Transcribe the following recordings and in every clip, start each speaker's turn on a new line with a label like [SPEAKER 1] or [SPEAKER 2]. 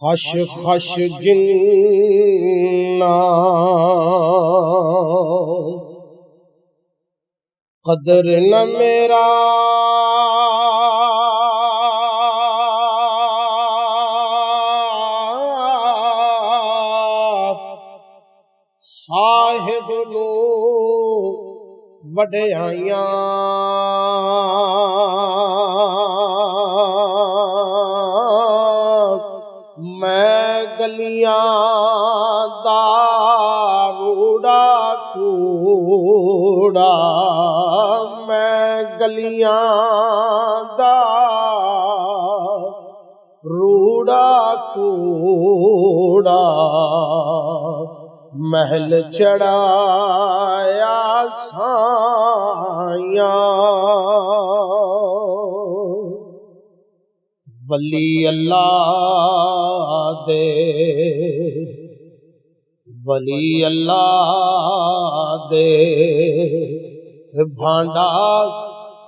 [SPEAKER 1] खश खश जिन्ना कदर न मेरा साहिब नू वड्याइयां मैं गलियां दा रूड़ा कूड़ा मैं गलियां दा रूड़ा कूड़ा महल चढ़ाया साया वली अल्लाह दे वली अल्लाह दे भांडा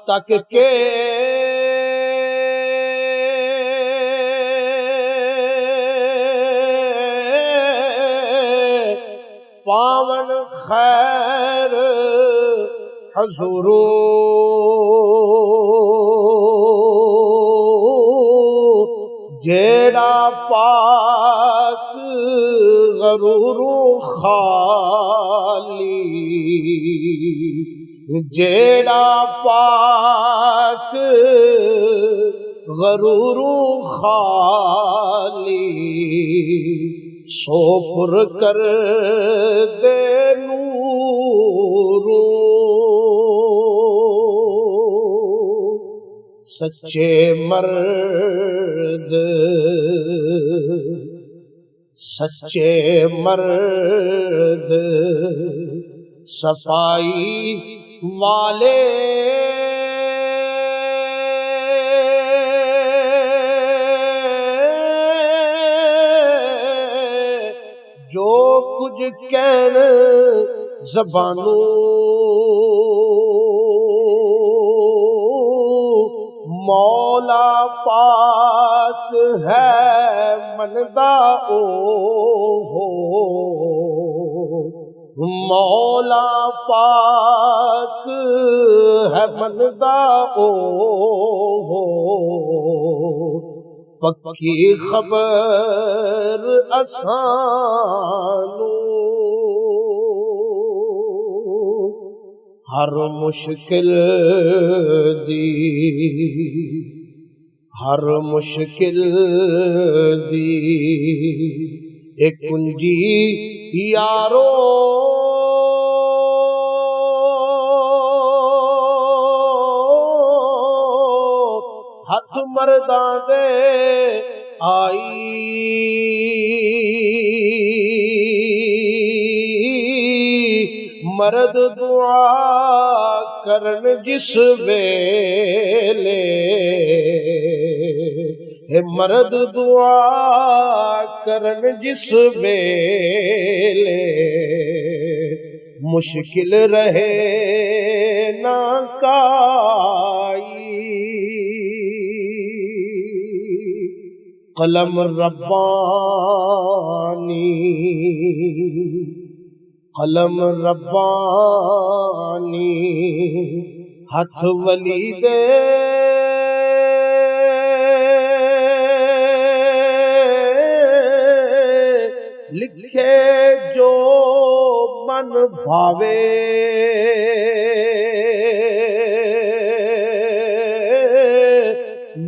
[SPEAKER 1] तक के पावन खैर हजूरो जेड़ा पाक गरूरू खाली जेड़ा पाक गरूरू खाली सोपुर कर दे नूरू सच्चे मर्द सफाई वाले जो कुछ कहन ज़बानों मौला पाक है मनदा ओ हो मौला पाक है मनदा ओ हो पक्की खबर असानू हर मुश्किल दी एक कुंजी यारो हथ मर्दां दे आई मर्द दुआ करन जिस वेले हे मर्द दुआ करन जिस वेले मुश्किल रहे ना काई कलम रब्बानी हथ वली दे लिखे जो मन भावे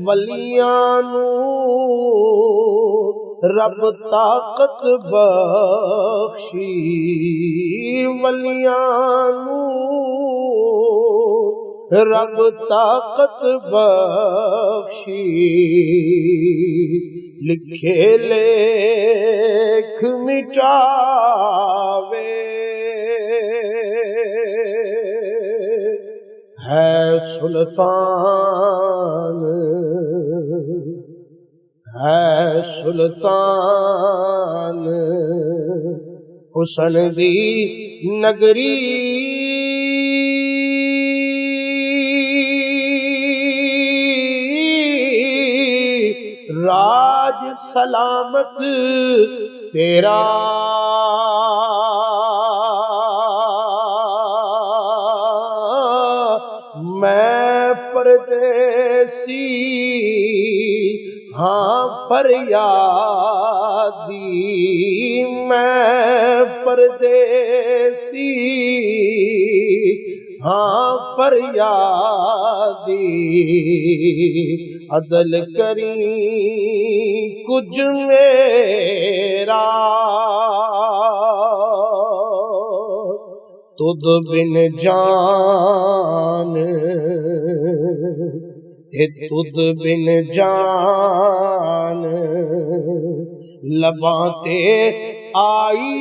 [SPEAKER 1] वलियां नू रब ताकत बख्शी वलियां नू रब ताकत बख्शी लिखे लेख मिटावे है सुल्तान हुसन दी नगरी राज सलामत तेरा मैं परदेसी हाँ फरियादी मैं परदेसी हाँ फरियादी अदल करी कुछ मेरा तुद बिन जान तुद बिन जान लबाते आई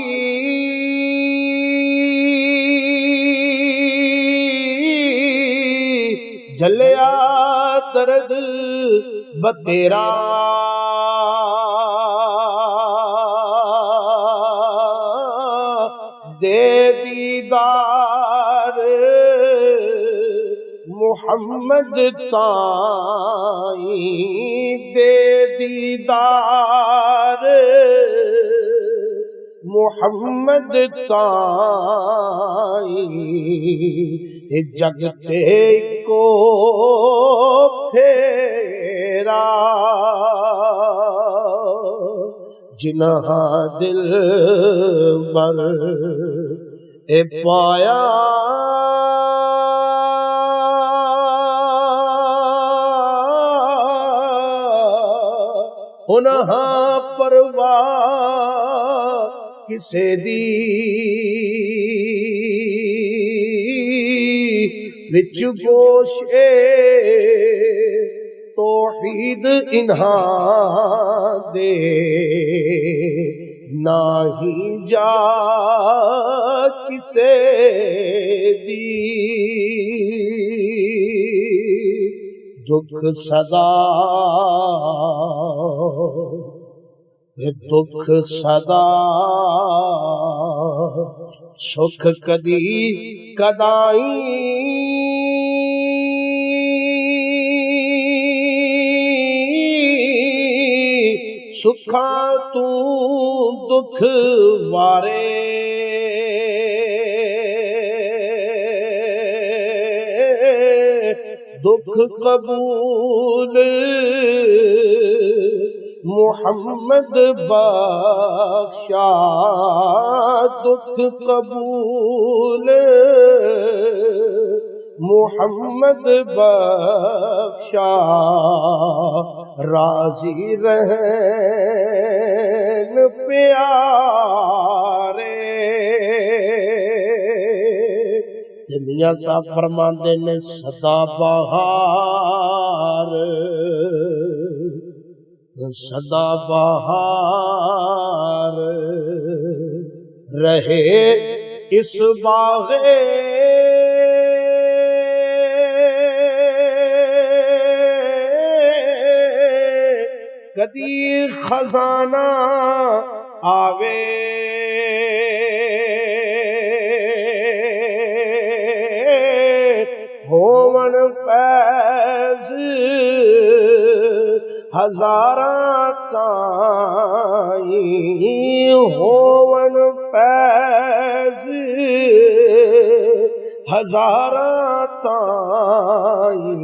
[SPEAKER 1] जलिया दर्द बतेरा दे दीदार मोहम्मद ताई दे दीदार मोहम्मद ताई जगते को फेरा जिन्हा दिल बर ए पाया उन्हा परवाह किसे दी विच गोशे तौहीद इन्हा दे नाही जा किसे दी दुख सदा दुख सदा सुख कदी कदाई सुखा तू दुख वारे दुख कबूल मोहम्मद बख्शा दुख कबूल मोहम्मद बख्शा राजी रहन प्यारे मियां साहब फरमाते ने सदा बहार रहे इस बाग़े कदी खजाना आवे होवन फैज़ हज़ारा ताई होवन फैज़ हज़ारा ताई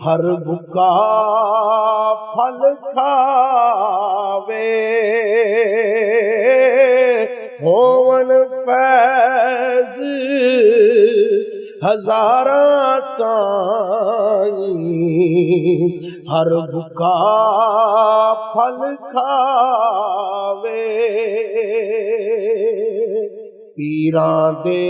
[SPEAKER 1] हर बुका फल खावे होवन फैज़ हज़ारा ताई हर बुका फल खावे पीरां दे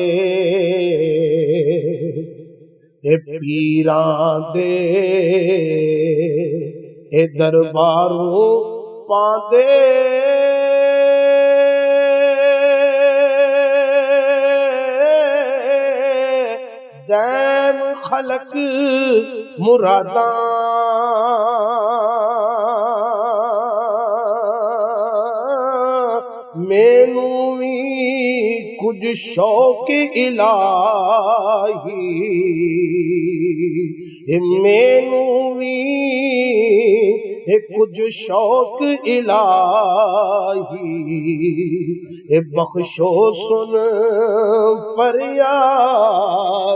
[SPEAKER 1] ए दरबारों पांदे दैम खलक मुरादा मैनू भी कुछ शौक इलाही मैनू भी ए कुछ शौक इलाही ए बख्शो सुन फरियाद